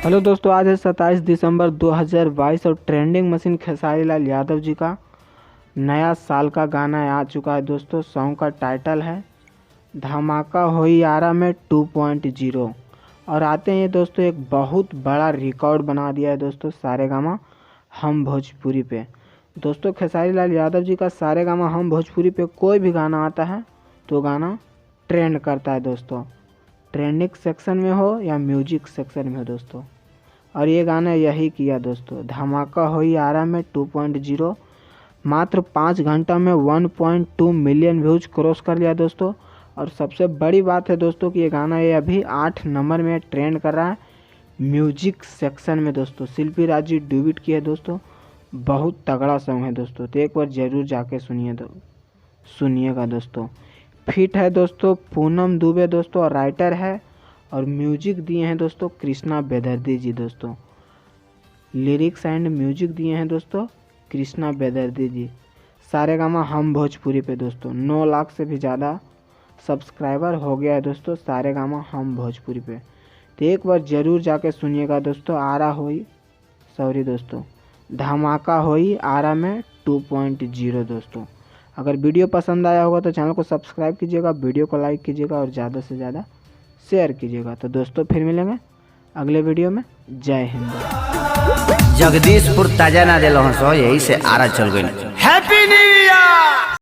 Hello दोस्तों, आज है 27 दिसंबर 2022 और ट्रेंडिंग मशीन खेसारी लाल यादव जी का नया साल का गाना आ चुका है दोस्तों। सॉन्ग का टाइटल है धमाका होई आरा में 2.0 और आते हैं दोस्तों एक बहुत बड़ा रिकॉर्ड बना दिया है दोस्तों सारेगामा हम भोजपुरी पे। दोस्तों खेसारी लाल यादव जी का सारेगामा हम भोजपुरी पे कोई भी गाना आता है तो गाना ट्रेंड करता है दोस्तों, ट्रेंडिंग सेक्शन में हो या म्यूजिक सेक्शन में हो दोस्तों। और ये गाना यही किया दोस्तों, धमाका होई आरा में 2.0 मात्र 5 घंटा में 1.2 मिलियन व्यूज क्रॉस कर लिया दोस्तों। और सबसे बड़ी बात है दोस्तों कि ये गाना ये अभी 8 नंबर में ट्रेंड कर रहा है म्यूजिक सेक्शन में दोस्तों। शिल्पी राज जी डुबिट की है दोस्तों, बहुत तगड़ा सॉन्ग है दोस्तों, तो एक बार जरूर जाके सुनिएगा दोस्तों। फिट है दोस्तों पूनम दुबे दोस्तों और राइटर है, और म्यूजिक दिए हैं दोस्तों कृष्णा बेदर्दी जी दोस्तों। लिरिक्स एंड म्यूजिक दिए हैं दोस्तों कृष्णा बेदर्दी जी। सारेगामा हम भोजपुरी पे दोस्तों 9 लाख से भी ज़्यादा सब्सक्राइबर हो गया है दोस्तों सारेगामा हम भोजपुरी पे। तो एक बार ज़रूर जाके सुनिएगा दोस्तों। धमाका होई आरा में 2.0 दोस्तों। अगर वीडियो पसंद आया होगा तो चैनल को सब्सक्राइब कीजिएगा, वीडियो को लाइक कीजिएगा और ज़्यादा से ज़्यादा शेयर कीजिएगा। तो दोस्तों फिर मिलेंगे अगले वीडियो में। जय हिंद। जगदीशपुर ताजा ना दिल यही से आरा चल गई। Happy new year.